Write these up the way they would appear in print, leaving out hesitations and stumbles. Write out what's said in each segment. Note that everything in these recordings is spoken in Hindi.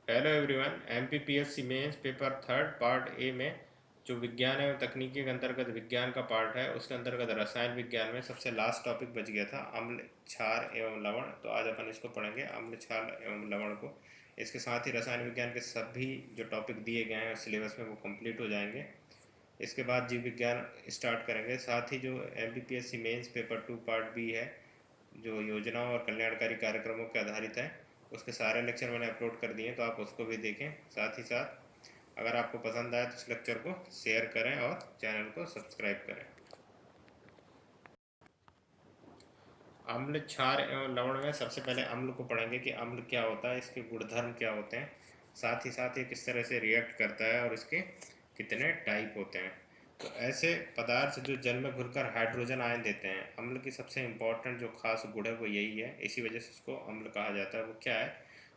Hello everyone. MPPSC mains paper third part A में जो विज्ञान एवं तकनीकी के अंतर्गत विज्ञान का पार्ट है उसके अंतर्गत रसायन विज्ञान में सबसे लास्ट टॉपिक बच गया था अम्ल क्षार एवं लवण। तो आज अपन इसको पढ़ेंगे, अम्ल क्षार एवं लवण को। इसके साथ ही रसायन विज्ञान के सभी जो टॉपिक दिए गए हैं सिलेबस में वो कंप्लीट हो जाएंगे। इसके बाद जीव विज्ञान स्टार्ट करेंगे। साथ ही जो MPPSC mains paper two part B है जो योजनाओं और कल्याणकारी कार्यक्रमों के आधारित है, उसके सारे लेक्चर मैंने अपलोड कर दिए हैं, तो आप उसको भी देखें। साथ ही साथ अगर आपको पसंद आए तो इस लेक्चर को शेयर करें और चैनल को सब्सक्राइब करें। अम्ल क्षार एवं लवण में सबसे पहले अम्ल को पढ़ेंगे कि अम्ल क्या होता है, इसके गुणधर्म क्या होते हैं, साथ ही किस तरह से रिएक्ट करता है और इसके कितने टाइप होते हैं। तो ऐसे पदार्थ जो जल में घुलकर हाइड्रोजन आयन देते हैं, अम्ल की सबसे इम्पोर्टेंट जो खास गुण है वो यही है, इसी वजह से इसको अम्ल कहा जाता है। वो क्या है?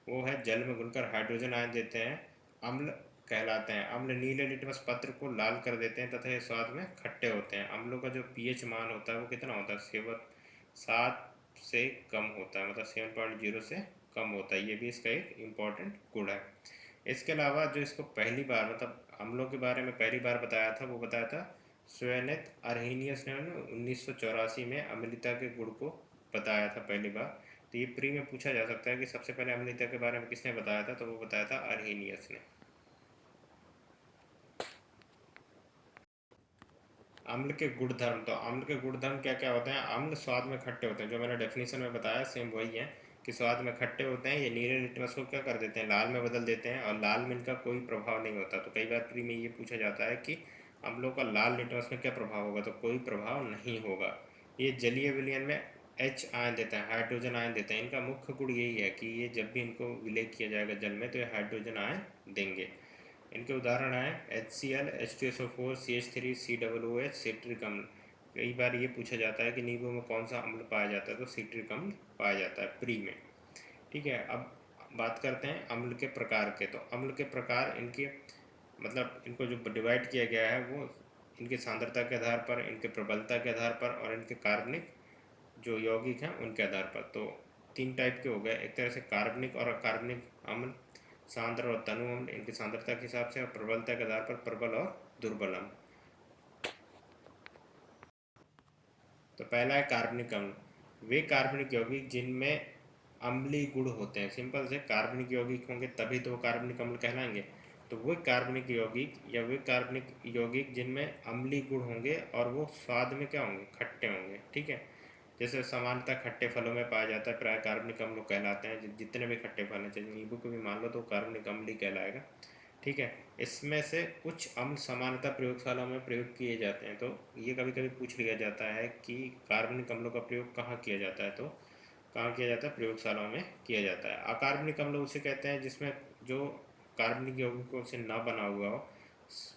वो है जल में घुलकर हाइड्रोजन आयन देते हैं, अम्ल कहलाते हैं। अम्ल नीले लिटमस पत्र को लाल कर देते हैं तथा ये स्वाद में खट्टे होते हैं। अम्लों का जो पीएच मान होता है वो कितना होता है? 7 से कम होता है, मतलब 7.0 से कम होता है। ये भी इसका एक इम्पॉर्टेंट गुण है। इसके अलावा जो इसको पहली बार, मतलब अम्लों के बारे में पहली बार बताया था, वो बताया था स्वेनेत अर्हीनियस ने 1984 में अम्लता के गुण को बताया था पहली बार। तो ये प्री में पूछा जा सकता है कि सबसे पहले अम्लता के बारे में किसने बताया था, तो वो बताया था अर्हीनियस ने। अम्ल के गुणधर्म, तो अम्ल के गुणधर्म क्या क्या होते हैं? अम्ल स्वाद में खट्टे होते हैं, जो मैंने डेफिनेशन में बताया सेम वही है कि स्वाद में खट्टे होते हैं। ये नीले लिटमस को क्या कर देते हैं? लाल में बदल देते हैं, और लाल में इनका कोई प्रभाव नहीं होता। तो कई बार प्री में ये पूछा जाता है कि अम्लों का लाल लिटमस में क्या प्रभाव होगा, तो कोई प्रभाव नहीं होगा। ये जलीय विलयन में एच आयन देते हैं, हाइड्रोजन आयन देते हैं। इनका मुख्य गुण यही है कि ये जब भी इनको विलय किया जाएगा जल में तो ये हाइड्रोजन आयन देंगे। इनके उदाहरण हैं HCl, H2SO4, CH3, COOH, citric अम्ल। कई बार ये पूछा जाता है कि नींबू में कौन सा अम्ल पाया जाता है, तो सिट्रिक अम्ल पाया जाता है प्री में। ठीक है, अब बात करते हैं अम्ल के प्रकार के। तो अम्ल के प्रकार इनके, मतलब इनको जो डिवाइड किया गया है वो इनकी सांद्रता के आधार पर, इनके प्रबलता के आधार पर और इनके कार्बनिक जो यौगिक हैं उनके आधार पर। तो 3 टाइप के हो गए, एक तरह से कार्बनिक और अकार्बनिक अम्ल, सांद्र और तनु अम्ल इनकी सांद्रता के हिसाब से, और प्रबलता के आधार पर प्रबल और दुर्बल अम्ल। तो पहला है कार्बनिक अम्ल। वे कार्बनिक यौगिक जिनमें अम्लीय गुण होते हैं। सिंपल से कार्बनिक यौगिक होंगे तभी तो कार्बनिक अम्ल कहलाएंगे। तो वे कार्बनिक यौगिक या वे कार्बनिक यौगिक जिनमें अम्लीय गुण होंगे और वो स्वाद में क्या होंगे? खट्टे होंगे। ठीक है, जैसे सामान्यतः खट्टे फलों में पाया जाता है, प्राय कार्बनिक अम्ल कहलाते हैं। जितने भी खट्टे फल हैं, चाहे नींबू को भी मान लो तो कार्बनिक अम्ल ही कहलाएगा। ठीक है, इसमें से कुछ अम्ल सामान्यतः प्रयोगशाला में प्रयोग किए जाते हैं। तो ये कभी कभी पूछ लिया जाता है कि कार्बनिक अम्लों का प्रयोग कहाँ किया जाता है, तो कहाँ किया जाता है? प्रयोगशालाओं में किया जाता है। अकार्बनिक अम्ल उसे कहते हैं जिसमें जो कार्बनिक यौगिकों से न बना हुआ हो।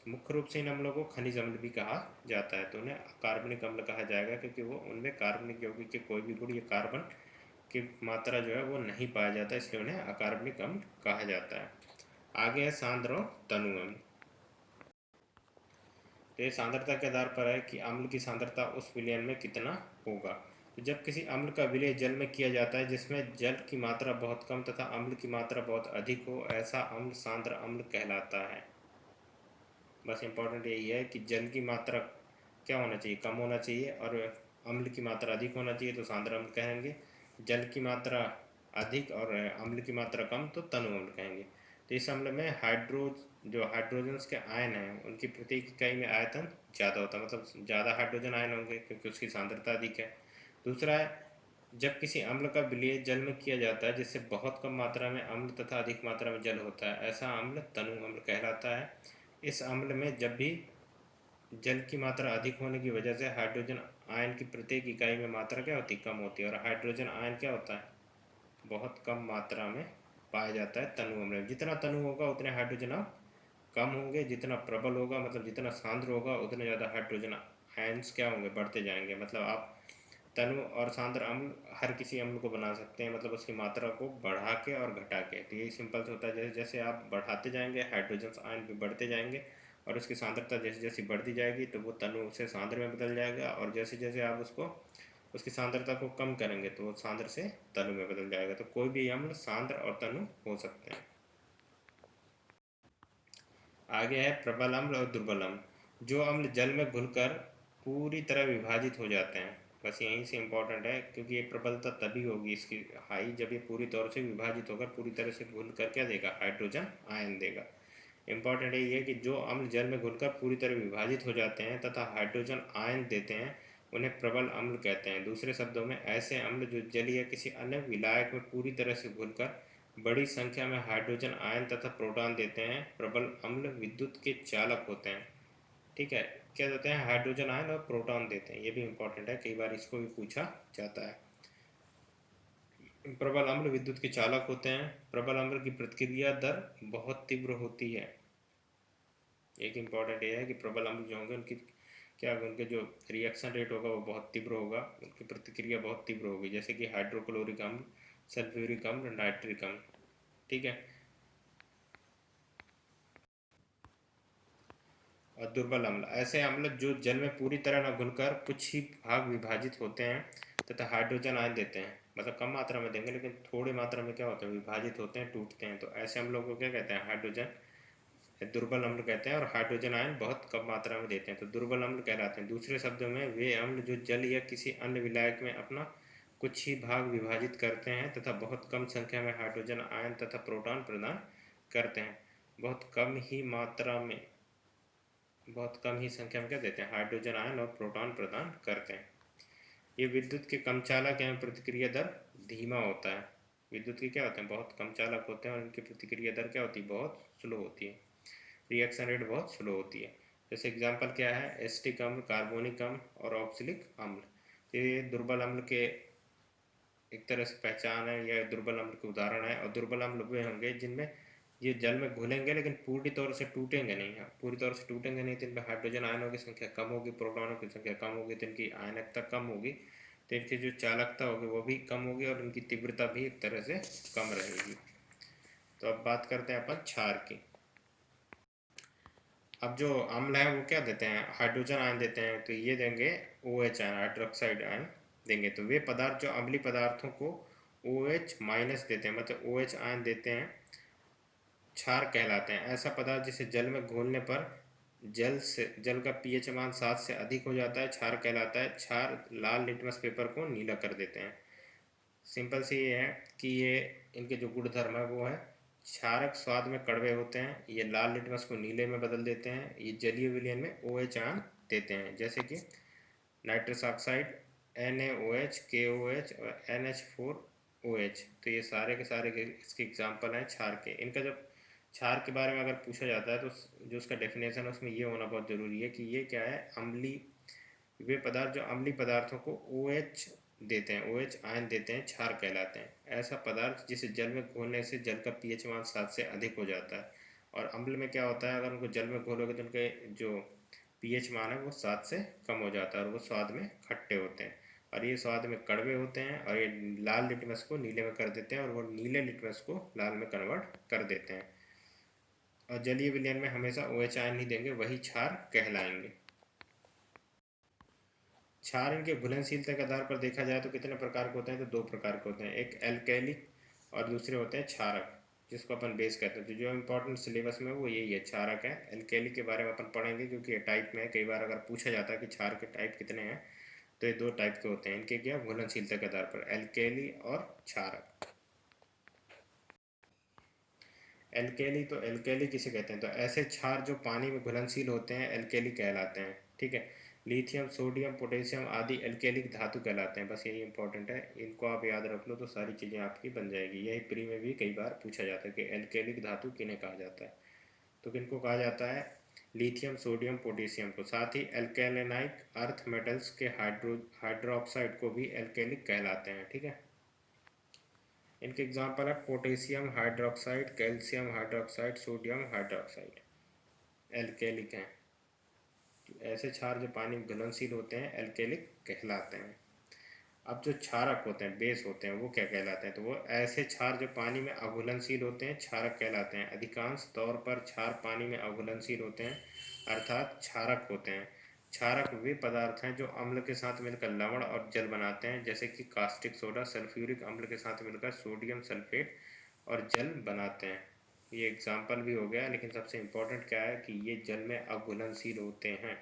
मुख्य रूप से इन अम्लों को खनिज अम्ल भी कहा जाता है, तो उन्हें अकार्बनिक अम्ल कहा जाएगा क्योंकि वो उनमें कार्बनिक यौगिक के कोई भी गुण या कार्बन की मात्रा जो है वो नहीं पाया जाता, इसलिए उन्हें अकार्बनिक अम्ल कहा जाता है। आगे है सांद्र और तनु अम्ल। तो ये सांद्रता के आधार पर है कि अम्ल की सांद्रता उस विलयन में कितना होगा। तो जब किसी अम्ल का विलय जल में किया जाता है जिसमें जल की मात्रा बहुत कम तथा अम्ल की मात्रा बहुत अधिक हो, ऐसा अम्ल सांद्र अम्ल कहलाता है। बस इम्पोर्टेंट यही है कि जल की मात्रा क्या होना चाहिए? कम होना चाहिए, और अम्ल की मात्रा अधिक होना चाहिए तो सांद्र अम्ल कहेंगे। जल की मात्रा अधिक और अम्ल की मात्रा कम तो तनु अम्ल कहेंगे। तो इस अम्ल में हाइड्रोजन्स के आयन हैं उनकी प्रत्येक इकाई में आयतन ज़्यादा होता है, मतलब ज़्यादा हाइड्रोजन आयन होंगे क्योंकि उसकी सांद्रता अधिक है। दूसरा है, जब किसी अम्ल का विलय जल में किया जाता है जिससे बहुत कम मात्रा में अम्ल तथा अधिक मात्रा में जल होता है, ऐसा अम्ल तनु अम्ल कहलाता है। इस अम्ल में जब भी जल की मात्रा अधिक होने की वजह से हाइड्रोजन आयन की प्रत्येक इकाई में मात्रा क्या होती है? कम होती है, और हाइड्रोजन आयन क्या होता है? बहुत कम मात्रा में पाया जाता है तनु अम्ल में। जितना तनु होगा उतने हाइड्रोजन कम होंगे, जितना प्रबल होगा मतलब जितना सांद्र होगा उतने ज़्यादा हाइड्रोजन आयन्स क्या होंगे? बढ़ते जाएंगे। मतलब आप तनु और सांद्र अम्ल हर किसी अम्ल को बना सकते हैं, मतलब उसकी मात्रा को बढ़ा के और घटा के। तो यही सिंपल से होता है, जैसे जैसे आप बढ़ाते जाएंगे हाइड्रोजन आयन भी बढ़ते जाएंगे, और उसकी सांद्रता जैसे जैसे बढ़ती जाएगी तो वो तनु से सांद्र में बदल जाएगा, और जैसे जैसे आप उसकी सांद्रता को कम करेंगे तो वो सांद्र से तनु में बदल जाएगा। तो कोई भी अम्ल सांद्र और तनु हो सकते हैं। आगे है प्रबल अम्ल और दुर्बल अम्ल। जो अम्ल जल में घुलकर पूरी तरह विभाजित हो जाते हैं, बस यहीं से इम्पोर्टेंट है, क्योंकि ये प्रबलता तभी होगी इसकी हाई जब ये पूरी तौर से विभाजित होकर पूरी तरह से घुल कर क्या देगा, हाइड्रोजन आयन देगा। इम्पॉर्टेंट ये है कि जो अम्ल जल में घुलकर पूरी तरह विभाजित हो जाते हैं तथा हाइड्रोजन आयन देते हैं, उन्हें प्रबल अम्ल कहते हैं। दूसरे शब्दों में ऐसे अम्ल जो जल या किसी अन्य विलायक में पूरी तरह से घुलकर बड़ी संख्या में हाइड्रोजन आयन तथा प्रोटॉन देते हैं, प्रबल अम्ल विद्युत के चालक होते हैं। ठीक है, क्या देते हैं, हाइड्रोजन आयन और प्रोटॉन देते हैं, ये भी इंपॉर्टेंट है, कई बार इसको भी पूछा जाता है। प्रबल अम्ल विद्युत के चालक होते हैं। प्रबल अम्ल की प्रतिक्रिया दर बहुत तीव्र होती है। एक इम्पॉर्टेंट ये है कि प्रबल अम्ल जो होंगे उनकी क्या होगा, उनके जो रिएक्शन रेट होगा वो बहुत तीव्र होगा, उनकी प्रतिक्रिया बहुत तीव्र होगी, जैसे कि हाइड्रोक्लोरिक अम्ल, सल्फ्यूरिक अम्ल, नाइट्रिक अम्ल। ठीक है। और दुर्बल अम्ल ऐसे अम्ल जो जल में पूरी तरह न घुलकर कुछ ही भाग विभाजित होते हैं तथा हाइड्रोजन आयन देते हैं, मतलब कम मात्रा में देंगे लेकिन थोड़ी मात्रा में क्या होता है, विभाजित होते हैं, टूटते हैं, तो ऐसे अम्लों को क्या कहते हैं, हाइड्रोजन दुर्बल अम्ल कहते हैं। और हाइड्रोजन आयन बहुत कम मात्रा में देते हैं तो दुर्बल अम्ल कहलाते हैं। दूसरे शब्दों में वे अम्ल जो जल या किसी अन्य विलायक में अपना कुछ ही भाग विभाजित करते हैं तथा बहुत कम संख्या में हाइड्रोजन आयन तथा प्रोटॉन प्रदान करते हैं। बहुत कम ही संख्या में क्या देते हैं, हाइड्रोजन आयन और प्रोटॉन प्रदान करते हैं। ये विद्युत के कम चालक एवं प्रतिक्रिया दर धीमा होता है। विद्युत के क्या होते हैं, बहुत कम चालक होते हैं और इनकी प्रतिक्रिया दर क्या होती है, बहुत स्लो होती है, रिएक्शन रेट बहुत स्लो होती है। जैसे एग्जांपल क्या है, एसिटिक अम्ल, कार्बोनिक अम्ल और ऑक्सिलिक अम्ल, ये दुर्बल अम्ल के एक तरह से पहचान है या दुर्बल अम्ल के उदाहरण है। और दुर्बल अम्ल वे होंगे जिनमें ये जल में घुलेंगे लेकिन पूरी तौर से टूटेंगे नहीं है, पूरी तौर से टूटेंगे नहीं तो इनमें हाइड्रोजन आयनों की संख्या कम होगी, प्रोटॉनों की संख्या कम होगी, तो इनकी आयनकता कम होगी, तो इनकी जो चालकता होगी वो भी कम होगी और इनकी तीव्रता भी एक तरह से कम रहेगी। तो अब बात करते हैं अपन क्षार की। अब जो अम्ल है वो क्या देते हैं, हाइड्रोजन आयन देते हैं, तो ये देंगे OH आयन, हाइड्रोक्साइड आयन देंगे। तो वे पदार्थ जो अम्लीय पदार्थों को OH माइनस देते हैं, मतलब OH आयन देते हैं, क्षार कहलाते हैं। ऐसा पदार्थ जिसे जल में घोलने पर जल का pH मान 7 से अधिक हो जाता है, क्षार कहलाता है। क्षार लाल लिटमस पेपर को नीला कर देते हैं। सिंपल सी ये है कि ये इनके जो गुणधर्म है वो है, क्षारक स्वाद में कड़वे होते हैं, ये लाल लिटमस को नीले में बदल देते हैं, ये जलीय विलयन में OH आयन देते हैं, जैसे कि नाइट्रस ऑक्साइड, NaOH, KOH और NH4OH। तो ये सारे के सारे इसके एग्जाम्पल हैं क्षार के। इनका जब क्षार के बारे में अगर पूछा जाता है तो जो उसका डेफिनेशन है उसमें ये होना बहुत ज़रूरी है कि ये क्या है, अम्ली, वे पदार्थ जो अम्लीय पदार्थों को OH देते हैं, OH आयन देते हैं, क्षार कहलाते हैं। ऐसा पदार्थ जिसे जल में घोलने से जल का pH मान 7 से अधिक हो जाता है। और अम्ल में क्या होता है, अगर उनको जल में घोलोगे तो उनके जो pH मान है वो 7 से कम हो जाता है और वो स्वाद में खट्टे होते हैं और ये स्वाद में कड़वे होते हैं और ये लाल लिटमस को नीले में कर देते हैं और वो नीले लिटमस को लाल में कन्वर्ट कर देते हैं। और जलीय विलयन में हमेशा OH आयन ही देंगे, वही क्षार कहलाएंगे। क्षार इनके घुलनशीलता के आधार पर देखा जाए तो कितने प्रकार के होते हैं, तो दो प्रकार के होते हैं, एक एल्केलिक और दूसरे होते हैं क्षारक, जिसको अपन बेस कहते हैं। तो जो इम्पोर्टेंट सिलेबस में वो यही है, क्षारक है। एल्केलिक के बारे में अपन पढ़ेंगे क्योंकि ये टाइप में है, कई बार अगर पूछा जाता है कि क्षार के टाइप कितने हैं तो ये दो टाइप के होते हैं, इनके क्या घुलनशीलता के आधार पर, एल्केली और क्षारक। एल्केली, तो एल्केली किसे कहते हैं, तो ऐसे क्षार जो पानी में घुलनशील होते हैं एल्केली कहलाते हैं। ठीक है, लिथियम, सोडियम, पोटेशियम आदि एल्केलिक धातु कहलाते हैं। बस यही इंपॉर्टेंट है, इनको आप याद रख लो तो सारी चीज़ें आपकी बन जाएगी। यही प्री में भी कई बार पूछा जाता है कि एल्केलिक धातु किन्हें कहा जाता है, तो किनको कहा जाता है, लिथियम, सोडियम, पोटेशियम को। साथ ही एल्केलेनाइक अर्थ मेटल्स के हाइड्रोक्साइड को भी एल्केलिक कहलाते हैं। ठीक है, इनके एग्जाम्पल है potassium hydroxide, calcium hydroxide, sodium hydroxide, alkalic हैं। ऐसे क्षार जो पानी में घुलनशील होते हैं एल्केलिक कहलाते हैं। अब जो क्षारक होते हैं, बेस होते हैं, वो क्या कहलाते हैं, तो वो ऐसे क्षार जो पानी में अघुलनशील होते हैं क्षारक कहलाते हैं। अधिकांश तौर पर क्षार पानी में अघुलनशील होते हैं अर्थात क्षारक होते हैं। क्षारक वे पदार्थ हैं जो अम्ल के साथ मिलकर लवण और जल बनाते हैं, जैसे कि कास्टिक सोडा सल्फ्यूरिक अम्ल के साथ मिलकर सोडियम सल्फेट और जल बनाते हैं। ये एग्जाम्पल भी हो गया, लेकिन सबसे इम्पोर्टेंट क्या है कि ये जल में अघुलनशील होते हैं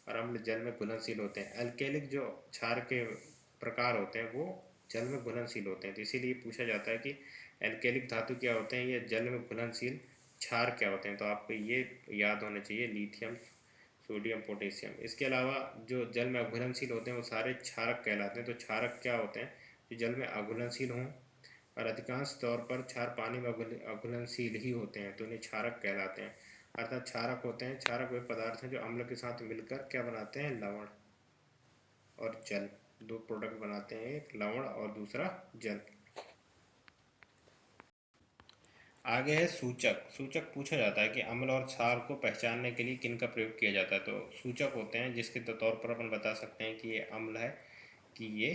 और अम्ल जल में घुलनशील होते हैं। एल्केलिक जो क्षार के प्रकार होते हैं वो जल में घुलनशील होते हैं, तो इसीलिए पूछा जाता है कि एल्केलिक धातु क्या होते हैं, ये जल में घुलनशील क्षार क्या होते हैं। तो आपको ये याद होने चाहिए, लिथियम, सोडियम, पोटेशियम। इसके अलावा जो जल में अघुलनशील होते हैं वो सारे क्षारक कहलाते हैं। तो क्षारक क्या होते हैं, जो जल में अघुलनशील हों, और अधिकांश तौर पर क्षार पानी में अघुलनशील ही होते हैं, तो इन्हें क्षारक कहलाते हैं। अर्थात क्षारक होते हैं, क्षारक वे पदार्थ हैं जो अम्ल के साथ मिलकर क्या बनाते हैं, लवण और जल, दो प्रोडक्ट बनाते हैं, एक लवण और दूसरा जल। आगे है सूचक। सूचक पूछा जाता है कि अम्ल और क्षार को पहचानने के लिए किन का प्रयोग किया जाता है। तो सूचक होते हैं जिसके तौर पर अपन बता सकते हैं कि ये अम्ल है, कि ये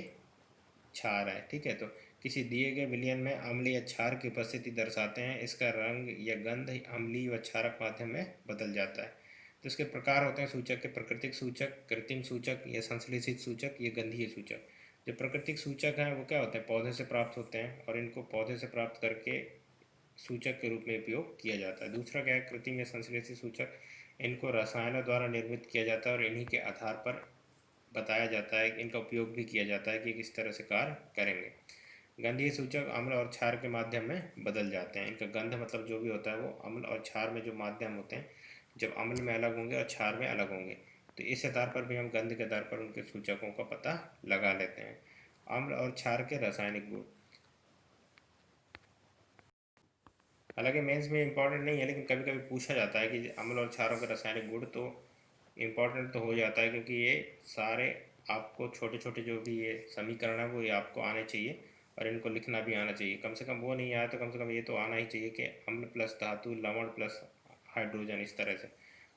क्षार है। ठीक है, तो किसी दिए गए विलयन में अम्ल या क्षार की उपस्थिति दर्शाते हैं। इसका रंग या गंध अम्लीय व क्षारक माध्यम में बदल जाता है। तो इसके प्रकार होते हैं सूचक के: प्राकृतिक सूचक, कृत्रिम सूचक या संश्लेषित सूचक, ये गंधीय सूचक। जो प्राकृतिक सूचक हैं वो क्या होते हैं, पौधे से प्राप्त होते हैं और इनको पौधे से प्राप्त करके सूचक के रूप में उपयोग किया जाता है। दूसरा क्या है, कृत्रिम या संश्लेषित सूचक। इनको रसायनों द्वारा निर्मित किया जाता है और इन्हीं के आधार पर बताया जाता है, इनका उपयोग भी किया जाता है कि किस तरह से कार्य करेंगे। गंधीय सूचक अम्ल और क्षार के माध्यम में बदल जाते हैं। इनका गंध मतलब जो भी होता है वो अम्ल और क्षार में जो माध्यम होते हैं, जब अम्ल में अलग होंगे और क्षार में अलग होंगे, तो इस आधार पर भी हम गंध के आधार पर उनके सूचकों का पता लगा लेते हैं। अम्ल और क्षार के रासायनिक गुण, हालांकि मेंस में इंपॉर्टेंट नहीं है, लेकिन कभी कभी पूछा जाता है कि अम्ल और क्षारों के रासायनिक गुण, तो इम्पॉर्टेंट तो हो जाता है क्योंकि ये सारे आपको छोटे छोटे जो भी ये समीकरण है वो ये आपको आने चाहिए और इनको लिखना भी आना चाहिए। कम से कम वो नहीं आया तो कम से कम ये तो आना ही चाहिए कि अम्ल प्लस धातु, लवण प्लस हाइड्रोजन, इस तरह से।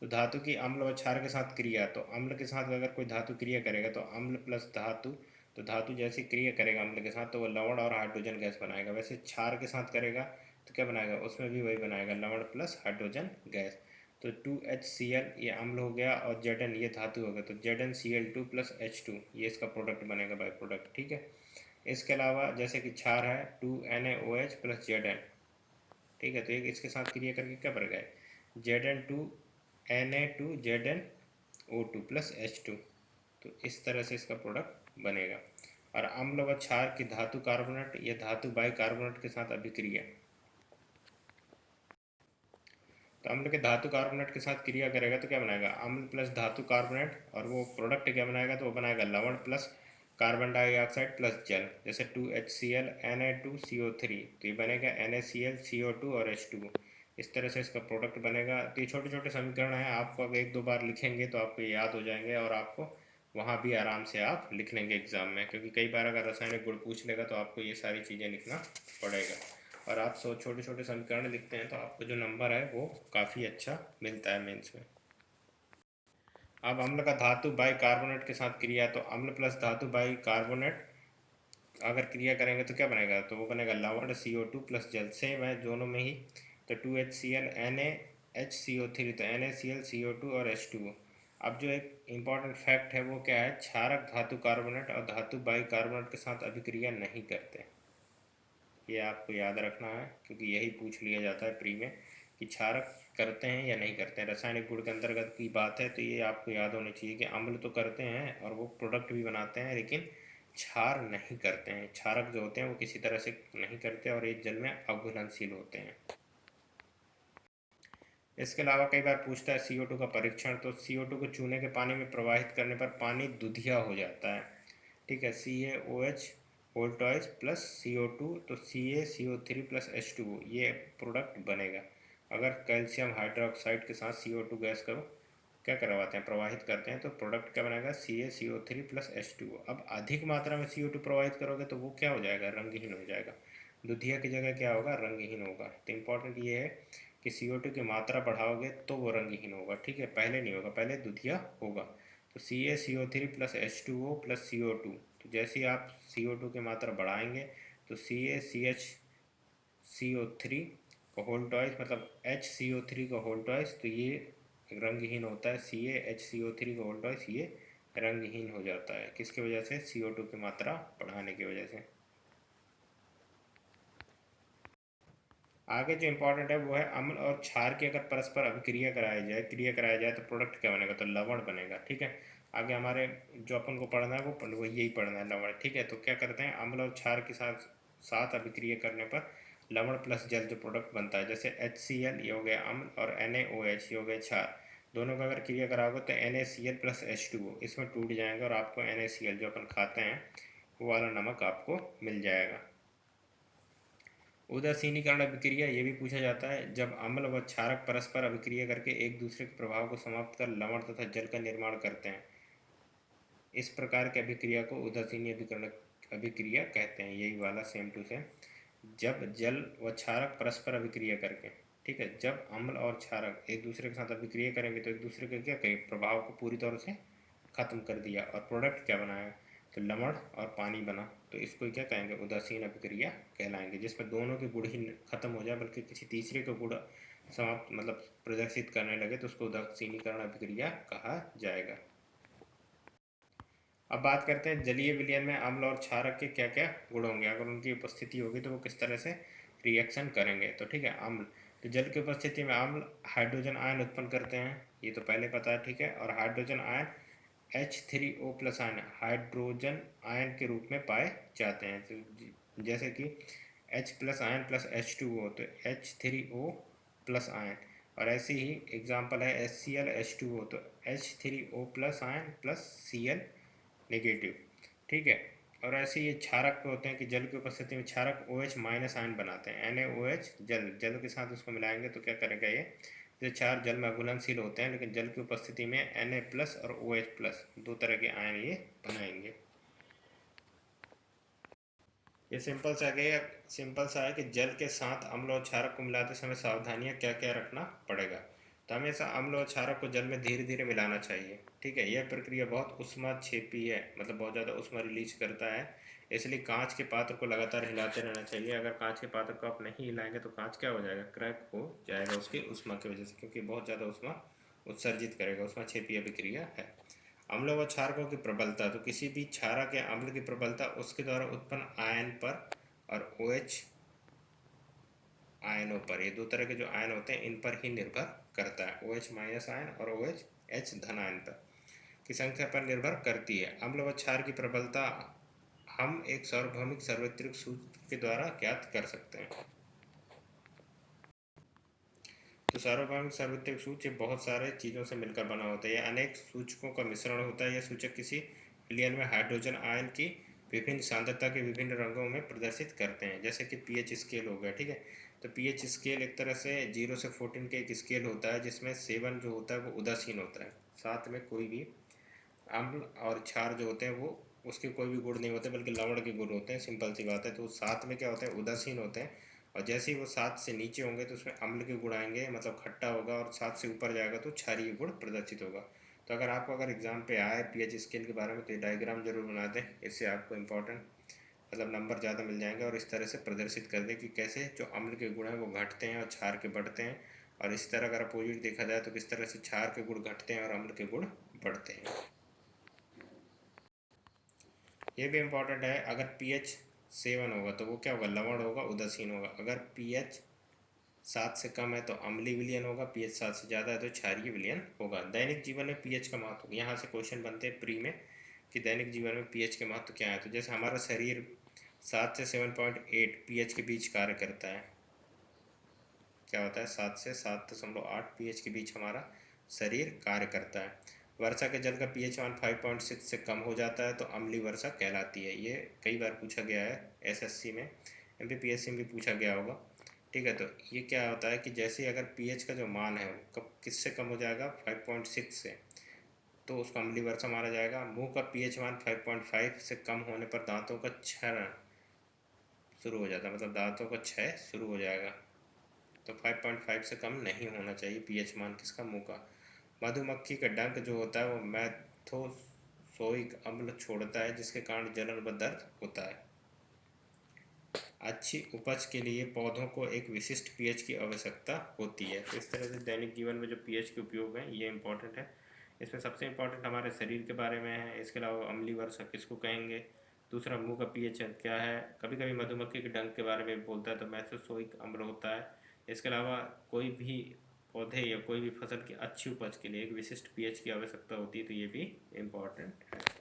तो धातु की अम्ल व क्षार के साथ क्रिया, तो अम्ल के साथ अगर कोई धातु क्रिया करेगा तो अम्ल प्लस धातु, तो धातु जैसी क्रिया करेगा अम्ल के साथ तो वो लवण और हाइड्रोजन गैस बनाएगा। वैसे क्षार के साथ करेगा तो क्या बनाएगा, उसमें भी वही बनाएगा, लवण प्लस हाइड्रोजन गैस। तो 2HCl ये अम्ल हो गया और Zn ये धातु हो गया, तो ZnCl2 प्लस H2 ये इसका प्रोडक्ट बनेगा, बाई प्रोडक्ट। ठीक है, इसके अलावा जैसे कि क्षार है 2NaOH प्लस Zn। ठीक है, तो एक इसके साथ क्रिया करके क्या बन गया, Zn2Na2ZnO2 प्लस H2, तो इस तरह से इसका प्रोडक्ट बनेगा। और अम्ल व क्षार की धातु कार्बोनेट या धातु बाई कार्बोनेट के साथ अभिक्रिया, तो अम्ल के धातु कार्बोनेट के साथ क्रिया करेगा तो क्या बनाएगा, अम्ल प्लस धातु कार्बोनेट, और वो प्रोडक्ट क्या बनाएगा, तो वो बनाएगा लवण प्लस कार्बन डाइऑक्साइड प्लस जल। जैसे 2HCl Na2CO3, तो ये बनेगा NaCl CO2 और H2। इस तरह से इसका प्रोडक्ट बनेगा। तो ये छोटे छोटे समीकरण हैं, आपको अब एक दो बार लिखेंगे तो आपको याद हो जाएंगे और आपको वहाँ भी आराम से आप लिख लेंगे एग्ज़ाम में, क्योंकि कई बार अगर रासायनिक गुण पूछ लेगा तो आपको ये सारी चीज़ें लिखना पड़ेगा। और आप छोटे छोटे समीकरण लिखते हैं तो आपको जो नंबर है वो काफ़ी अच्छा मिलता है मेंस में। अब अम्ल का धातु बाई कार्बोनेट के साथ क्रिया, तो अम्ल प्लस धातु बाई कार्बोनेट अगर क्रिया करेंगे तो क्या बनेगा, तो वो बनेगा लवण CO2 प्लस जल। सेम है दोनों में ही, तो 2HCl NaHCO3, तो NaCl CO2 और H2O। अब जो एक इम्पॉर्टेंट फैक्ट है वो क्या है, क्षारक धातु कार्बोनेट और धातु बाई कार्बोनेट के साथ अभिक्रिया नहीं करते। ये आपको याद रखना है क्योंकि यही पूछ लिया जाता है प्री में कि क्षारक करते हैं या नहीं करते हैं। रासायनिक गुण के अंतर्गत की बात है, तो ये आपको याद होनी चाहिए कि अम्ल तो करते हैं और वो प्रोडक्ट भी बनाते हैं, लेकिन क्षार नहीं करते हैं। क्षारक जो होते हैं वो किसी तरह से नहीं करते और ये जल में अघुलनशील होते हैं। इसके अलावा कई बार पूछता है CO2 का परीक्षण, तो CO2 को चूने के पानी में प्रवाहित करने पर पानी दुधिया हो जाता है। ठीक है, CaOH वोल्टॉइस प्लस CO2, तो CaCO3 प्लस H2O ये प्रोडक्ट बनेगा। अगर कैल्शियम हाइड्रोक्साइड के साथ CO2 गैस को क्या करवाते हैं, प्रवाहित करते हैं, तो प्रोडक्ट क्या बनेगा, CaCO3 प्लस H2O। अब अधिक मात्रा में CO2 प्रवाहित करोगे तो वो क्या हो जाएगा, रंगहीन हो जाएगा। दुधिया की जगह क्या होगा, रंगहीन होगा। तो इम्पोर्टेंट ये है कि CO2 की मात्रा बढ़ाओगे तो वो रंगहीन होगा। ठीक है, पहले नहीं होगा, पहले दुधिया होगा। तो CaCO3 plus H2O plus CO2, तो जैसे ही आप CO2 की मात्रा बढ़ाएंगे तो CaCH CO3 का होल टॉइस मतलब HCO3 का होल टॉइस, तो ये रंगहीन होता है। CaHCO3 का होल टॉइस ये रंगहीन हो जाता है। किसकी वजह से, CO2 की मात्रा बढ़ाने की वजह से। आगे जो इम्पोर्टेंट है वो है अम्ल और क्षार की अगर परस्पर अभिक्रिया कराया जाए तो प्रोडक्ट क्या बनेगा, तो लवण बनेगा। ठीक है, आगे हमारे जो अपन को पढ़ना है वो यही पढ़ना है, लवण। ठीक है, तो क्या करते हैं, अम्ल और क्षार के साथ साथ अभिक्रिया करने पर लवण प्लस जल जो प्रोडक्ट बनता है, जैसे HCl ये हो गया अम्ल और NaOH ये हो गया क्षार, दोनों का अगर क्रिया कराओगे तो NaCl प्लस H2O इसमें टूट जाएंगे और आपको NaCl जो अपन खाते हैं वो वाला नमक आपको मिल जाएगा। उदासीनीकरण अभिक्रिया ये भी पूछा जाता है जब अम्ल व क्षारक परस्पर अभिक्रिया करके एक दूसरे के प्रभाव को समाप्त कर लवण तथा जल का निर्माण करते हैं। इस प्रकार की अभिक्रिया को उदासीनी अभिक्रिया कहते हैं। यही वाला सेम टू सेम, जब जल व क्षारक परस्पर अभिक्रिया करके, ठीक है, जब अम्ल और क्षारक एक दूसरे के साथ अभिक्रिया करेंगे तो एक दूसरे के क्या करेंगे, प्रभाव को पूरी तरह से खत्म कर दिया और प्रोडक्ट क्या बनाया, तो लवण और पानी बना, तो इसको क्या कहेंगे, उदासीन अभिक्रिया कहलाएंगे। जिसमें दोनों के गुण ही खत्म हो जाए बल्कि किसी तीसरे के गुण समाप्त मतलब प्रदर्शित करने लगे तो उसको उदासीनीकरण अभिक्रिया कहा जाएगा। अब बात करते हैं जलीय विलयन में अम्ल और क्षारक के क्या क्या गुण होंगे, अगर उनकी उपस्थिति होगी तो वो किस तरह से रिएक्शन करेंगे। तो ठीक है, अम्ल, तो जल की उपस्थिति में अम्ल हाइड्रोजन आयन उत्पन्न करते हैं, ये तो पहले पता है। ठीक है, और hydrogen ion H3O plus ion hydrogen ion के रूप में पाए जाते हैं। तो जैसे कि H plus ion plus H2O तो H3O प्लस आयन, और ऐसे ही एग्जाम्पल है HCl H2O तो H3O plus ion plus Cl negative. ठीक है, और ऐसे ये क्षारक पे होते हैं कि जल की उपस्थिति में क्षारक OH माइनस आयन बनाते हैं, NaOH जल के साथ उसको मिलाएंगे तो क्या करेगा ये क्षार जल में घुलनशील होते हैं, लेकिन जल की उपस्थिति में Na प्लस और OH प्लस दो तरह के आयन ये बनाएंगे। ये सिंपल सा है कि जल के साथ अम्ल और क्षारक को मिलाते समय सावधानियां क्या क्या रखना पड़ेगा। तो हमेशा अम्ल और क्षारक को जल में धीरे धीरे मिलाना चाहिए। ठीक है, यह प्रक्रिया बहुत ऊष्माक्षेपी है, मतलब बहुत ज़्यादा ऊष्मा रिलीज करता है, इसलिए कांच के पात्र को लगातार हिलाते रहना चाहिए। अगर कांच के पात्र को आप नहीं हिलाएंगे तो कांच क्या हो जाएगा, क्रैक हो जाएगा उसकी ऊष्मा की वजह से, क्योंकि बहुत ज़्यादा ऊष्मा उत्सर्जित करेगा, ऊष्माक्षेपी अभिक्रिया है। अम्ल व क्षारकों की प्रबलता, तो किसी भी क्षारक या अम्ल की प्रबलता उसके द्वारा उत्पन्न आयन पर और OH आयनों पर, ये दो तरह के जो आयन होते हैं इन पर ही निर्भर करता है। OH माइनस आयन और OH H धन आयन पर की संख्या पर निर्भर करती है। अम्ल व क्षार की प्रबलता हम एक सार्वभौमिक सार्वत्रिक सूत्र के द्वारा ज्ञात कर सकते हैं। तो सार्वभौमिक सार्वत्रिक सूचक बहुत सारे चीज़ों से मिलकर बना होता है, यह अनेक सूचकों का मिश्रण होता है। यह सूचक किसी विलयन में हाइड्रोजन आयन की विभिन्न सांद्रता के विभिन्न रंगों में प्रदर्शित करते हैं, जैसे कि पीएच स्केल हो गया। ठीक है, तो पीएच स्केल एक तरह से 0 से 14 के एक स्केल होता है, जिसमें 7 जो होता है वो उदासीन होता है, साथ में कोई भी अम्ल और क्षार जो होते हैं वो उसके कोई भी गुण नहीं होते बल्कि लवण के गुण होते हैं, सिंपल सी बात है। तो सात में क्या होते हैं, उदासीन होते हैं, और जैसे ही वो सात से नीचे होंगे तो उसमें अम्ल के गुण आएंगे, मतलब खट्टा होगा, और सात से ऊपर जाएगा तो क्षारीय गुण प्रदर्शित होगा। तो अगर आपको अगर एग्जाम पे आए पीएच स्केल के बारे में तो ये डायग्राम जरूर बना दें, इससे आपको इंपॉर्टेंट मतलब नंबर ज़्यादा मिल जाएंगे, और इस तरह से प्रदर्शित कर दें कि कैसे जो अम्ल के गुण हैं वो घटते हैं और क्षार के बढ़ते हैं, और इस तरह अगर अपोजिट देखा जाए तो किस तरह से क्षार के गुण घटते हैं और अम्ल के गुण बढ़ते हैं। ये भी इम्पोर्टेंट है, अगर पीएच 7 होगा तो वो क्या होगा, लवण होगा, उदासीन होगा। अगर पीएच 7 से कम है तो अम्लीय विलयन होगा, पीएच 7 से ज़्यादा है तो क्षारीय विलयन होगा। दैनिक जीवन में पीएच का महत्व, यहाँ से क्वेश्चन बनते हैं प्री में कि दैनिक जीवन में पीएच के महत्व क्या है। तो जैसे हमारा शरीर 7 से 7.8 पीएच के बीच कार्य करता है, क्या होता है, 7 से 7.8 पीएच के बीच हमारा शरीर कार्य करता है। वर्षा के जल का पीएच मान 5.6 से कम हो जाता है तो अम्लीय वर्षा कहलाती है। ये कई बार पूछा गया है एसएससी में, एमपीपीएससी में भी पूछा गया होगा। ठीक है, तो ये क्या होता है कि जैसे अगर पीएच का जो मान है वो कब किससे कम हो जाएगा, 5.6 से, तो उसको अम्लीय वर्षा माना जाएगा। मुंह का पीएच मान 5.5 से कम होने पर दांतों का क्षरण शुरू हो जाता है, मतलब दांतों का क्षय शुरू हो जाएगा। तो 5.5 से कम नहीं होना चाहिए पीएच मान किसका, मुंह का। मधुमक्खी का डंक जो होता है वो मैथोसोइक अम्ल छोड़ता है, जिसके कारण जलन व दर्द होता है। अच्छी उपज के लिए पौधों को एक विशिष्ट पीएच की आवश्यकता होती है। तो इस तरह से दैनिक जीवन में जो पीएच के उपयोग हैं ये इंपॉर्टेंट है। इसमें सबसे इम्पोर्टेंट हमारे शरीर के बारे में है। इसके अलावा अम्लीय वर्षा किसको कहेंगे, दूसरा, मुंह का पीएच क्या है। कभी कभी मधुमक्खी के डंक के बारे में भी बोलता है, तो मेसोसोइक अम्ल होता है। इसके अलावा कोई भी पौधे या कोई भी फसल की अच्छी उपज के लिए एक विशिष्ट पीएच की आवश्यकता होती है, तो ये भी इम्पोर्टेंट है।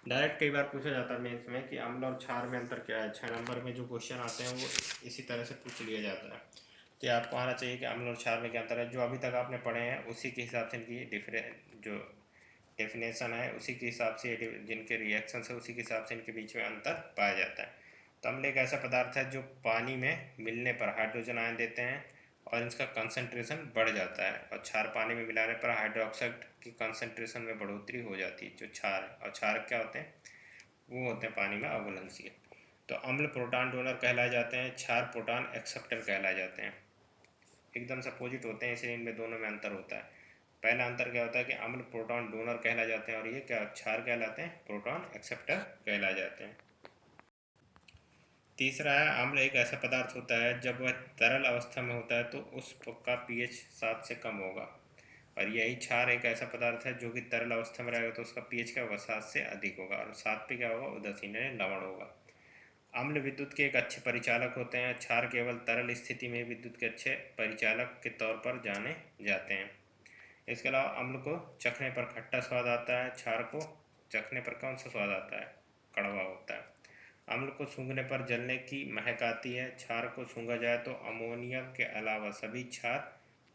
डायरेक्ट कई बार पूछा जाता है मेंस में कि अम्ल और क्षार में अंतर क्या है। 6 नंबर में जो क्वेश्चन आते हैं वो इसी तरह से पूछ लिया जाता है। तो ये आपको आना चाहिए कि अम्ल और क्षार में क्या अंतर है। जो अभी तक आपने पढ़े हैं उसी के हिसाब से इनकी जो डेफिनेशन है उसी के हिसाब से, जिनके रिएक्शन है उसी के हिसाब से इनके बीच में अंतर पाया जाता है। तो अम्ल एक ऐसा पदार्थ है जो पानी में मिलने पर हाइड्रोजन आयन देते हैं और इसका कंसंट्रेशन बढ़ जाता है, और क्षार पानी में मिलाने पर हाइड्रोक्साइड की कंसंट्रेशन में बढ़ोतरी हो जाती है, जो क्षार है। और क्षार क्या होते हैं, वो होते हैं पानी में अघुलनशील। तो अम्ल प्रोटॉन डोनर कहलाए जाते हैं, क्षार प्रोटॉन एक्सेप्टर कहलाए जाते हैं। एकदम से अपोजिट होते हैं, इसलिए इनमें दोनों में अंतर होता है। पहला अंतर क्या होता है कि अम्ल प्रोटॉन डोनर कहलाए जाते हैं, और ये क्या क्षार कहलाते हैं, प्रोटॉन एक्सेप्टर कहलाए जाते हैं। तीसरा है, अम्ल एक ऐसा पदार्थ होता है जब वह तरल अवस्था में होता है तो उसका पीएच 7 से कम होगा, और यही क्षार एक ऐसा पदार्थ है जो कि तरल अवस्था में रहेगा तो उसका पीएच क्या होगा, 7 से अधिक होगा, और 7 पे क्या होगा, उदासीन लवण होगा। अम्ल विद्युत के एक अच्छे परिचालक होते हैं, क्षार केवल तरल स्थिति में विद्युत के अच्छे परिचालक के तौर पर जाने जाते हैं। इसके अलावा अम्ल को चखने पर खट्टा स्वाद आता है, क्षार को चखने पर कौन सा स्वाद आता है, कड़वा होता है। अम्ल को सूंघने पर जलने की महक आती है, क्षार को सूंघा जाए तो अमोनियम के अलावा सभी क्षार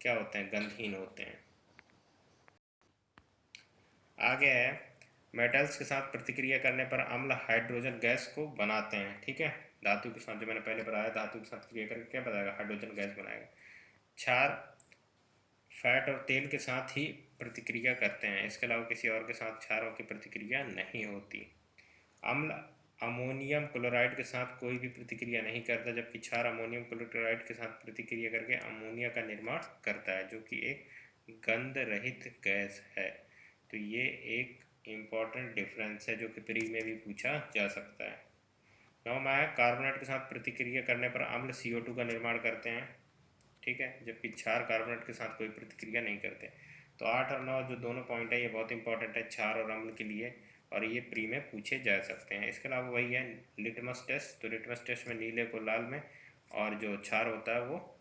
क्या होते हैं, गंधहीन होते हैं। आगे है, मेटल्स के साथ प्रतिक्रिया करने पर अम्ल हाइड्रोजन गैस को बनाते हैं। ठीक है, धातु के साथ, जो मैंने पहले बताया, धातु के साथ क्रिया करके क्या बताएगा, हाइड्रोजन गैस बनाएगा। क्षार फैट और तेल के साथ ही प्रतिक्रिया करते हैं, इसके अलावा किसी और के साथ क्षारों की प्रतिक्रिया नहीं होती। अम्ल अमोनियम क्लोराइड के साथ कोई भी प्रतिक्रिया नहीं करता, जबकि क्षार अमोनियम क्लोराइड के साथ प्रतिक्रिया करके अमोनिया का निर्माण करता है, जो कि एक गंध रहित गैस है। तो ये एक इम्पॉर्टेंट डिफरेंस है जो कि प्री में भी पूछा जा सकता है। 9 में कार्बोनेट के साथ प्रतिक्रिया करने पर अम्ल CO2 का निर्माण करते हैं। ठीक है, जबकि क्षार कार्बोनेट के साथ कोई प्रतिक्रिया नहीं करते। तो 8 और 9 जो दोनों पॉइंट है ये बहुत इंपॉर्टेंट है क्षार और अम्ल के लिए, और ये प्री में पूछे जा सकते हैं। इसके अलावा वही है लिटमस टेस्ट, तो लिटमस टेस्ट में नीले को लाल में, और जो क्षार होता है वो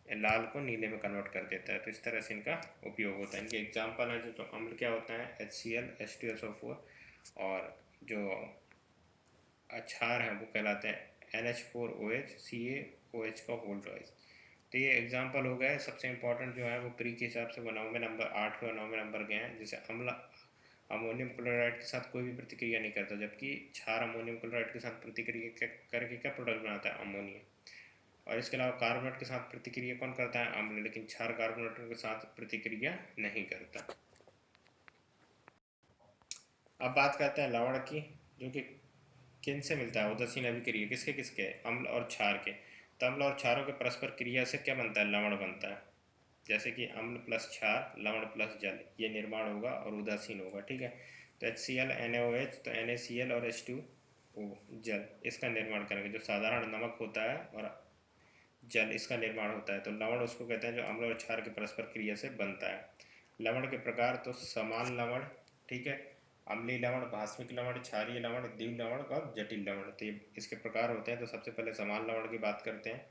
लाल को नीले में कन्वर्ट कर देता है। तो इस तरह से इनका उपयोग होता है। इनके एग्जाम्पल है जो अम्ल क्या होता है, HCl H2SO4, और जो क्षार हैं वो कहलाते हैं NH4OH CaOH का होल ट्वाइस। तो ये एग्जाम्पल हो गए। सबसे इम्पोर्टेंट जो है वो प्री के हिसाब से 9वें नंबर, 8वें और 9वें नंबर के हैं। जैसे अम्ल अमोनियम क्लोराइड के साथ कोई भी प्रतिक्रिया नहीं करता, जबकि क्षार अमोनियम क्लोराइड के साथ प्रतिक्रिया करके क्या प्रोडक्ट बनाता है, अमोनिया। और इसके अलावा कार्बोनेट के साथ प्रतिक्रिया कौन करता है, अम्ल, लेकिन क्षार कार्बोनेट के साथ प्रतिक्रिया नहीं करता। अब बात करते हैं लवण की, जो कि किन से मिलता है, उदासीन अभिक्रिया किसके किसके, अम्ल और क्षार के। तो अम्ल और क्षारों के परस्पर क्रिया से क्या बनता है, लवण बनता है। जैसे कि अम्ल प्लस क्षार, लवण प्लस जल, ये निर्माण होगा और उदासीन होगा। ठीक है, तो HCl NaOH, तो NaCl और H2O जल, इसका निर्माण करेंगे। जो साधारण नमक होता है और जल, इसका निर्माण होता है। तो लवण उसको कहते हैं जो अम्ल और क्षार के परस्पर क्रिया से बनता है। लवण के प्रकार, तो समान लवण, ठीक है, अम्लीय लवण, भास्मिक लवण, क्षारीय लवण, द्विव लवण और जटिल लवण। तो ये इसके प्रकार होते हैं। तो सबसे पहले समान लवण की बात करते हैं।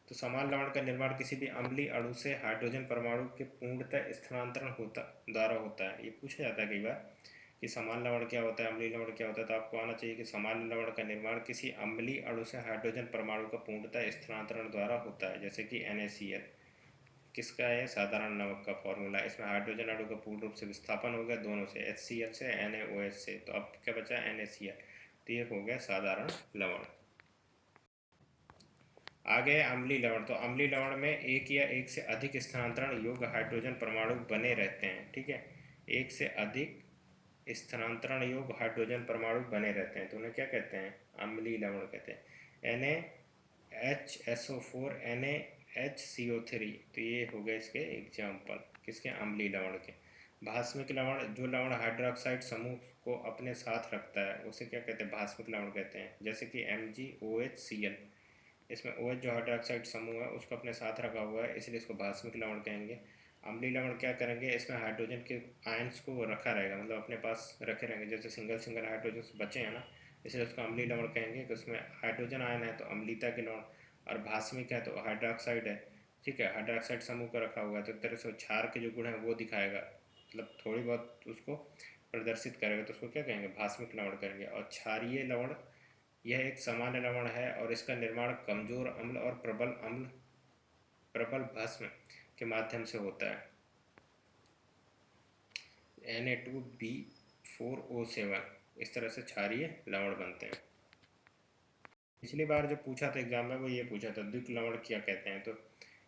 तो समान लवण का निर्माण किसी भी अम्लीय अणु से हाइड्रोजन परमाणु के पूर्णतः स्थानांतरण द्वारा होता है। ये पूछा जाता है कई बार कि समान लवण क्या होता है, अम्लीय लवण क्या होता है। तो आपको आना चाहिए कि समान लवण का निर्माण किसी अम्लीय अणु से हाइड्रोजन परमाणु का पूर्णतः स्थानांतरण द्वारा होता है। जैसे कि NaCl किसका है, साधारण नमक का फॉर्मूला। इसमें हाइड्रोजन अणु का पूर्ण रूप से विस्थापन हो गया दोनों से, HCl से, NaOH से। तो अब क्या बचा, NaCl। तो ये हो गया साधारण लवण। आगे अम्लीय लवण। तो अम्लीय लवण में एक या एक से अधिक स्थानांतरण योग्य हाइड्रोजन परमाणु बने रहते हैं। ठीक है, एक से अधिक स्थानांतरण योग्य हाइड्रोजन परमाणु बने रहते हैं, तो उन्हें क्या कहते हैं, अम्लीय लवण कहते हैं। NaHSO4 NaHCO3, तो ये हो गए इसके एग्जाम्पल किसके, अम्लीय लवण के। भास्मिक लवण, जो लवण हाइड्रोक्साइड समूह को अपने साथ रखता है उसे क्या कहते हैं, भास्मिक लवण कहते हैं। जैसे कि MgOHCl, इसमें OH जो हाइड्रोक्साइड समूह है उसको अपने साथ रखा हुआ है, इसलिए इसको भास्मिक लवण कहेंगे। अम्लीय लवण क्या करेंगे, इसमें हाइड्रोजन के आयंस को रखा रहेगा, मतलब अपने पास रखे रहेंगे, जैसे सिंगल सिंगल हाइड्रोजन बचे हैं ना, इसलिए उसको अम्लीय लवण कहेंगे कि उसमें हाइड्रोजन आयन है तो अम्लीयता के लवण, और भास्मिक है तो हाइड्रोक्साइड है। ठीक है, हाइड्रोक्साइड समूह का रखा हुआ है तो एक तरह से क्षार के जो गुण हैं वो दिखाएगा, मतलब थोड़ी बहुत उसको प्रदर्शित करेगा, तो उसको क्या कहेंगे, भास्मिक लवण करेंगे। और क्षारीय लवण यह एक सामान्य लवण है और इसका निर्माण कमजोर अम्ल और प्रबल भस्म के माध्यम से होता है। Na2B4O7 इस तरह से क्षारीय लवण बनते हैं। पिछली बार जो पूछा था एग्जाम में वो ये पूछा था द्विक लवण क्या कहते हैं, तो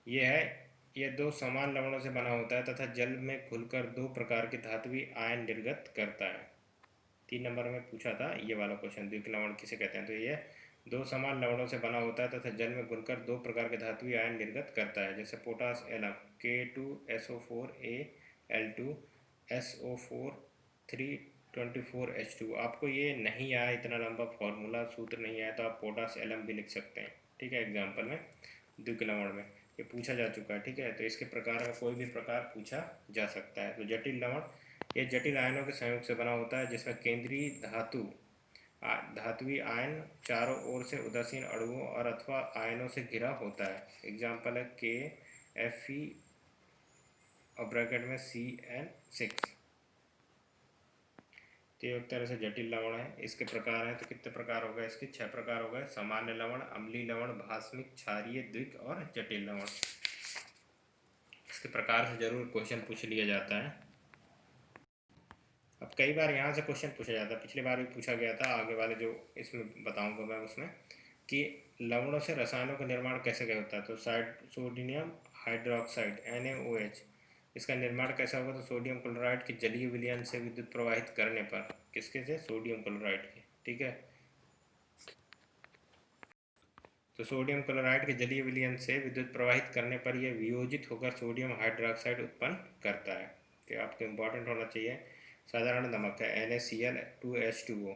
ये है, ये दो समान लवणों से बना होता है तथा जल में घुलकर दो प्रकार के धात्विक आयन निर्गत करता है। 3 नंबर में पूछा था ये वाला क्वेश्चन, द्विक लवण किसे कहते हैं, तो ये दो समान लवणों से बना होता है तथा जल में घुलकर दो प्रकार के धात्विक आयन निर्गत करता है, जैसे पोटास एलम K2SO4Al2SO4 324H2। आपको ये नहीं आया, इतना लंबा फॉर्मूला सूत्र नहीं आया तो आप पोटास एलम भी लिख सकते हैं। ठीक है, एग्जाम्पल में द्विक लवण में ये पूछा जा चुका है। ठीक है, तो इसके प्रकार में कोई भी प्रकार पूछा जा सकता है। तो जटिल लवण ये जटिल आयनों के संयोग से बना होता है जिसमें केंद्रीय धात्विक आयन चारों ओर से उदासीन अणुओं और अथवा आयनों से घिरा होता है। एग्जाम्पल है KFe और ब्रैकेट में CN6। तो एक तरह से जटिल लवण है। इसके प्रकार हैं तो कितने प्रकार हो गए, इसके 6 प्रकार हो गए, सामान्य लवण, अम्लीय लवण, भास्मिक, क्षारीय, द्विक और जटिल लवण। इसके प्रकार से जरूर क्वेश्चन पूछ लिया जाता है। अब कई बार यहाँ से क्वेश्चन पूछा जाता है, पिछली बार भी पूछा गया था, आगे वाले जो इसमें बताऊंगा मैं उसमें, कि लवणों से रसायनों का निर्माण कैसे क्या होता है। तो सोडियम हाइड्रोक्साइड NaOH, इसका निर्माण कैसा होगा, तो सोडियम क्लोराइड के जलीय विलयन से विद्युत प्रवाहित करने पर, किसके से, सोडियम क्लोराइड के। ठीक है, तो सोडियम क्लोराइड के जलीय विलयन से विद्युत प्रवाहित करने पर यह वियोजित होकर सोडियम हाइड्रोक्साइड उत्पन्न करता है। तो आपको इम्पोर्टेंट होना चाहिए, साधारण नमक है NaCl2H2O,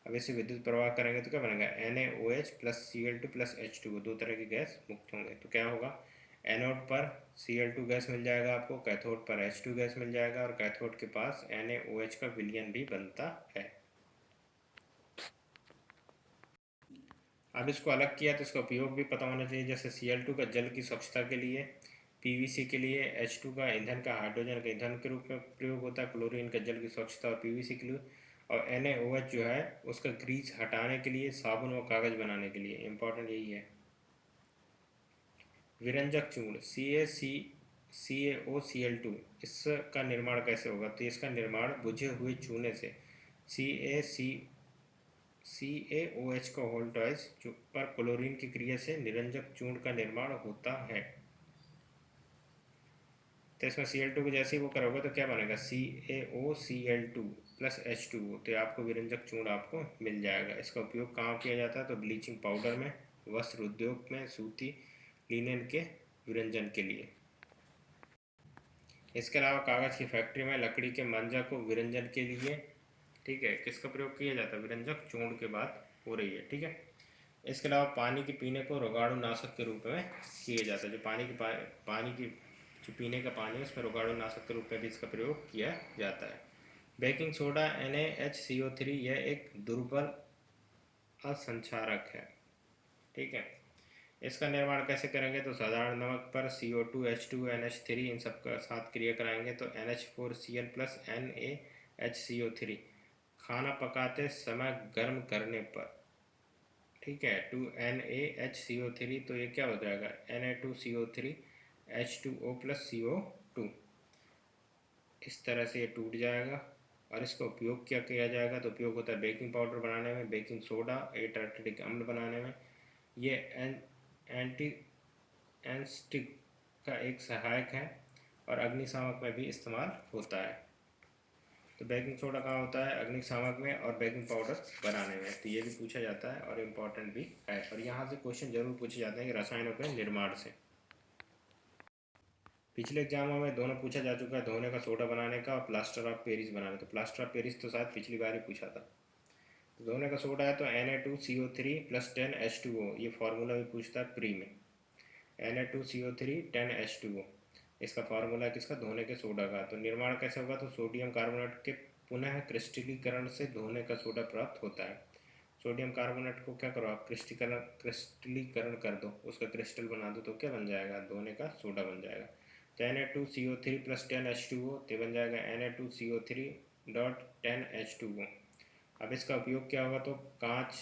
अब इसे विद्युत प्रवाह करेंगे तो क्या बनेगा, NaOH plus Cl2 plus H2O, दो तरह की गैस मुक्त होंगे। तो क्या होगा, एनोड पर Cl2 गैस मिल जाएगा आपको, कैथोड पर H2 गैस मिल जाएगा, और कैथोड के पास NaOH का विलयन भी बनता है। अब इसको अलग किया तो इसका उपयोग भी पता होना चाहिए, जैसे Cl2 का जल की स्वच्छता के लिए, PVC के लिए, H2 का ईंधन का हाइड्रोजन के ईंधन के रूप में प्रयोग होता है, क्लोरीन का जल की स्वच्छता और PVC के लिए, और NaOH जो है उसका ग्रीस हटाने के लिए, साबुन और कागज़ बनाने के लिए। इंपॉर्टेंट यही है। विरंजक चूर्ण CaCaOCl2, इसका निर्माण कैसे होगा, तो इसका निर्माण बुझे हुए चूने से CaOH का वोल्टाइज पर क्लोरीन की क्रिया से निरंजक चूर्ण का निर्माण होता है। तो इसमें Cl2 को जैसे ही वो करोगे तो क्या बनेगा, CaOCl2 प्लस H2O, तो आपको विरंजक चूर्ण आपको मिल जाएगा। इसका उपयोग कहाँ किया जाता है, तो ब्लीचिंग पाउडर में, वस्त्र उद्योग में, सूती लिनन के विरंजन के लिए। इसके अलावा कागज़ की फैक्ट्री में लकड़ी के मंजा को विरंजन के लिए, ठीक है, किसका प्रयोग किया जाता है, विरंजक चूर्ण के बात हो रही है। ठीक है, इसके अलावा पानी के पीने को रोगाणु नाशक के रूप में किया जाता है, जो पानी की जो पीने का पानी है उसमें रोगाणु नाशक के रूप में भी इसका प्रयोग किया जाता है। बेकिंग सोडा NaHCO3 यह एक दुर्बल असंक्षारक है। ठीक है, इसका निर्माण कैसे करेंगे, तो साधारण नमक पर CO2 H2 NH3 इन सब का साथ क्रिया कराएंगे तो NH4Cl प्लस NaHCO3, खाना पकाते समय गर्म करने पर, ठीक है, 2NaHCO3, तो ये क्या हो जाएगा, Na2CO3 H2O प्लस CO2, इस तरह से ये टूट जाएगा और इसका उपयोग क्या किया जाएगा, तो उपयोग होता है बेकिंग पाउडर बनाने में, बेकिंग सोडा, एटार्टिक अम्ल बनाने में, ये एंटी एंस्टिक का एक सहायक है और अग्निशामक में भी इस्तेमाल होता है। तो बेकिंग सोडा कहाँ होता है, अग्निशामक में और बेकिंग पाउडर बनाने में। तो ये भी पूछा जाता है और इम्पोर्टेंट भी है, और यहाँ से क्वेश्चन जरूर पूछे जाते हैं कि रसायनों के निर्माण से। पिछले एग्जामों में दोनों पूछा जा चुका है, धोने का सोडा बनाने का और प्लास्टर ऑफ पेरिस बनाने का। प्लास्टर ऑफ पेरिस तो शायद पिछली बार ही पूछा था। तो धोने का सोडा है तो Na2CO3 प्लस 10H2O, ये फार्मूला भी पूछता है प्री में, Na2CO3 10H2O। इसका फार्मूला है किसका, धोने के सोडा का। तो निर्माण कैसे होगा, तो सोडियम कार्बोनेट के पुनः क्रिस्टलीकरण से धोने का सोडा प्राप्त होता है। सोडियम कार्बोनेट को क्या करो आप, क्रिस्टलीकरण कर दो, उसका क्रिस्टल बना दो, तो क्या बन जाएगा, धोने का सोडा बन जाएगा। तो Na2CO3 प्लस 10H2O, तो बन जाएगा Na2CO3 डॉट 10H2O। अब इसका उपयोग क्या होगा, तो कांच,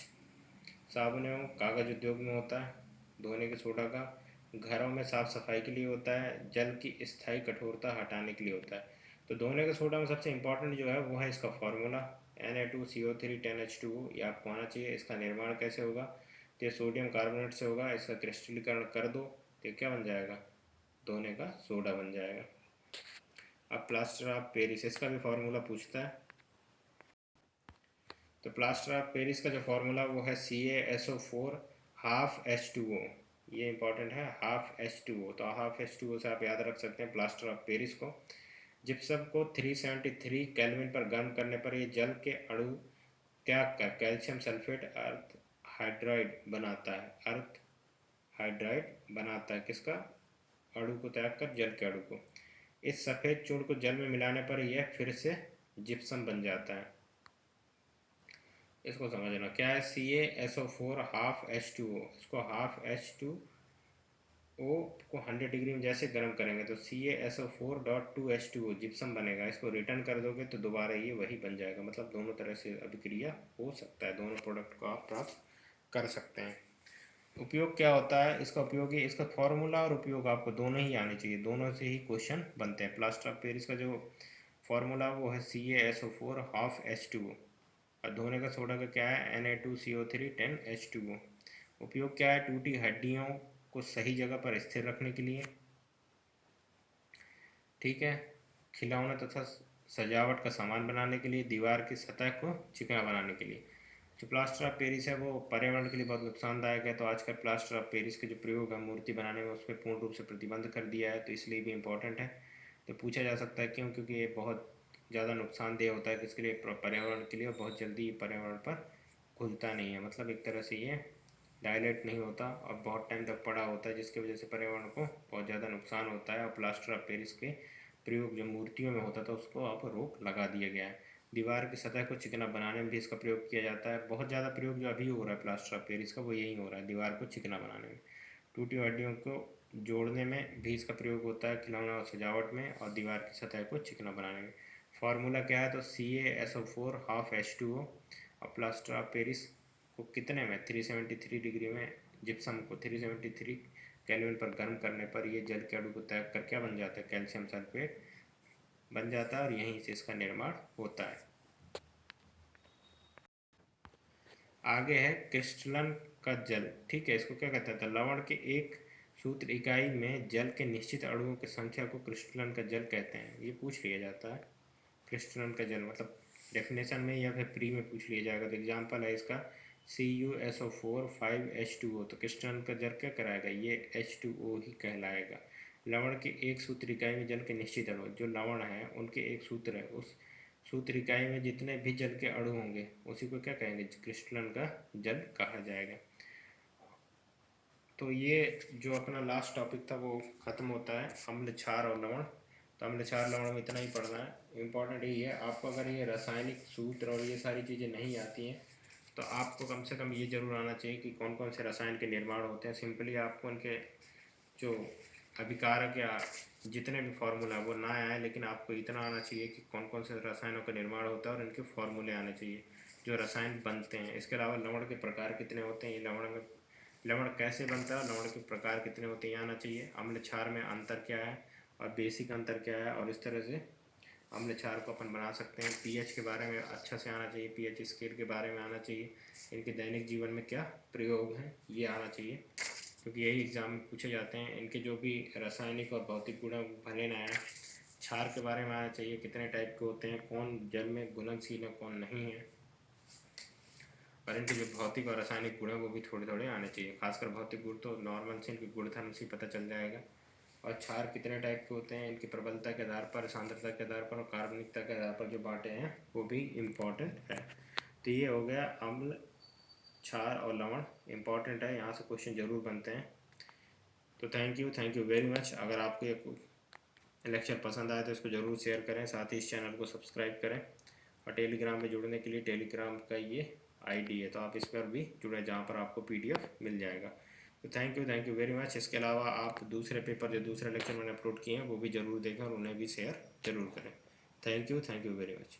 साबुन एवं कागज उद्योग में होता है, धोने के सोडा का। घरों में साफ सफाई के लिए होता है, जल की स्थायी कठोरता हटाने के लिए होता है। तो धोने के सोडा में सबसे इंपॉर्टेंट जो है वो है इसका फॉर्मूला Na2CO3 10H2O, ये आपको आना चाहिए। इसका निर्माण कैसे होगा, तो ये सोडियम कार्बोनेट से होगा, इसका क्रिस्टलीकरण कर दो तो क्या बन जाएगा, धोने का सोडा बन जाएगा। अब प्लास्टर ऑफ पेरिस, इसका भी फार्मूला पूछता है। तो प्लास्टर ऑफ पेरिस का जो फार्मूला वो है CaSO4 हाफ H2O, ये इंपॉर्टेंट है, हाफ H2O। तो हाफ H2O से आप याद रख सकते हैं प्लास्टर ऑफ पेरिस को। जिप्सम को 373 केल्विन पर गर्म करने पर ये जल के अणु क्या कर कैल्शियम सल्फेट अर्थ हाइड्राइड बनाता है, अर्थ हाइड्राइड बनाता है, किसका, अणु को त्याग कर जल के अणु को। इस सफ़ेद चूर्ण को जल में मिलाने पर यह फिर से जिप्सम बन जाता है। इसको समझना क्या है, CaSO4 हाफ H2O, इसको हाफ H2O को 100 डिग्री में जैसे गर्म करेंगे तो CaSO4 डॉट 2H2O जिप्सम बनेगा। इसको रिटर्न कर दोगे तो दोबारा ये वही बन जाएगा। मतलब दोनों तरह से अभिक्रिया हो सकता है, दोनों प्रोडक्ट को आप प्राप्त कर सकते हैं। उपयोग क्या होता है इसका, उपयोग ही इसका फॉर्मूला और उपयोग आपको दोनों ही आने चाहिए, दोनों से ही क्वेश्चन बनते हैं। प्लास्टर ऑफ पेरिस का जो फॉर्मूला वो है CaSO4 हाफ H2O, और धोने का सोडा का क्या है Na2CO3 10H2O। उपयोग क्या है, टूटी हड्डियों को सही जगह पर स्थिर रखने के लिए, ठीक है, खिलौना तथा सजावट का सामान बनाने के लिए, दीवार की सतह को चिकना बनाने के लिए। जो प्लास्टर ऑफ पेरिस है वो पर्यावरण के लिए बहुत नुकसानदायक है। तो आजकल प्लास्टर ऑफ पेरिस के जो प्रयोग है मूर्ति बनाने में, उस पर पूर्ण रूप से प्रतिबंध कर दिया है, तो इसलिए भी इम्पोर्टेंट है। तो पूछा जा सकता है क्यों, क्योंकि ये बहुत ज़्यादा नुकसानदेह होता है किसके लिए, पर्यावरण के लिए, और बहुत जल्दी पर्यावरण पर घुलता नहीं है। मतलब एक तरह से ये डायलेट नहीं होता और बहुत टाइम तक पड़ा होता है, जिसकी वजह से पर्यावरण को बहुत ज़्यादा नुकसान होता है। और प्लास्टर ऑफ पेरिस के प्रयोग जो मूर्तियों में होता था उसको अब रोक लगा दिया गया है। दीवार की सतह को चिकना बनाने में भी इसका प्रयोग किया जाता है। बहुत ज़्यादा प्रयोग जो अभी हो रहा है प्लास्टर ऑफ पेरिस का वो यही हो रहा है, दीवार को चिकना बनाने में। टूटी हड्डियों को जोड़ने में भी इसका प्रयोग होता है, खिलौना और सजावट में, और दीवार की सतह को चिकना बनाने में। फार्मूला क्या है, तो CaSO4 हाफ H2O, और प्लास्टर ऑफ पेरिस को कितने में, 373 डिग्री में, जिप्सम को 373 केल्विन पर गर्म करने पर ये जल के अणु को त्याग कर क्या बन जाता है, कैल्शियम सल्फेट बन जाता है, और यहीं से इसका निर्माण होता है। आगे है क्रिस्टलन का जल, ठीक है, इसको क्या कहता है, लवण के एक सूत्र इकाई में जल के निश्चित अणुओं की संख्या को क्रिस्टलन का जल कहते हैं। ये पूछ लिया जाता है क्रिस्टलन का जल, मतलब डेफिनेशन में या फिर प्री में पूछ लिया जाएगा। तो एग्जाम्पल है इसका CuSO4 5H2O, तो क्रिस्टलन का जल क्या कराएगा, ये H2O ही कहलाएगा। लवण के एक सूत्र इकाई में जल के निश्चित अणु, जो लवण है उनके एक सूत्र है, उस सूत्र इकाई में जितने भी जल के अणु होंगे उसी को क्या कहेंगे, क्रिस्टलन का जल कहा जाएगा। तो ये जो अपना लास्ट टॉपिक था वो ख़त्म होता है, अम्ल क्षार और लवण। तो अम्ल क्षार लवण में इतना ही पढ़ना है, इम्पॉर्टेंट यही है। आपको अगर ये रासायनिक सूत्र और ये सारी चीज़ें नहीं आती हैं तो आपको कम से कम ये ज़रूर आना चाहिए कि कौन कौन से रसायन के निर्माण होते हैं। सिंपली आपको उनके जो अभिकारक या जितने भी फार्मूला वो ना आए, लेकिन आपको इतना आना चाहिए कि कौन कौन से रसायनों का निर्माण होता है और इनके फार्मूले आने चाहिए जो रसायन बनते हैं। इसके अलावा लवण के प्रकार कितने होते हैं, ये लवण में लवण कैसे बनता है, लवण के प्रकार कितने होते हैं, ये आना चाहिए। अम्ल क्षार में अंतर क्या है और बेसिक अंतर क्या है, और इस तरह से अम्ल क्षार को अपन बना सकते हैं। पीएच के बारे में अच्छा से आना चाहिए, पीएच स्केल के बारे में आना चाहिए, इनके दैनिक जीवन में क्या प्रयोग हैं ये आना चाहिए, क्योंकि यही एग्ज़ाम में पूछे जाते हैं। इनके जो भी रासायनिक और भौतिक गुण भले न आए, क्षार के बारे में आना चाहिए, कितने टाइप के होते हैं, कौन जल में घुलनशील है कौन नहीं है, और इनके जो भौतिक और रासायनिक गुण हैं वो भी थोड़े थोड़े आने चाहिए। खासकर भौतिक गुण तो नॉर्मल से इनके गुणधर्म से पता चल जाएगा। और क्षार कितने टाइप के होते हैं, इनकी प्रबलता के आधार पर, सांद्रता के आधार पर और कार्बनिकता के आधार पर जो बांटे हैं वो भी इम्पॉर्टेंट है। तो ये हो गया अम्ल, क्षार और लवण, इम्पॉर्टेंट है, यहाँ से क्वेश्चन जरूर बनते हैं। तो थैंक यू वेरी मच। अगर आपको ये लेक्चर पसंद आए तो इसको ज़रूर शेयर करें, साथ ही इस चैनल को सब्सक्राइब करें। और टेलीग्राम में जुड़ने के लिए टेलीग्राम का ये आईडी है, तो आप इस पर भी जुड़े, जहाँ पर आपको PDF मिल जाएगा। तो थैंक यू वेरी मच। इसके अलावा आप दूसरे पेपर जो दूसरे लेक्चर मैंने अपलोड किए हैं वो भी ज़रूर देखें और उन्हें भी शेयर ज़रूर करें। Thank you very much.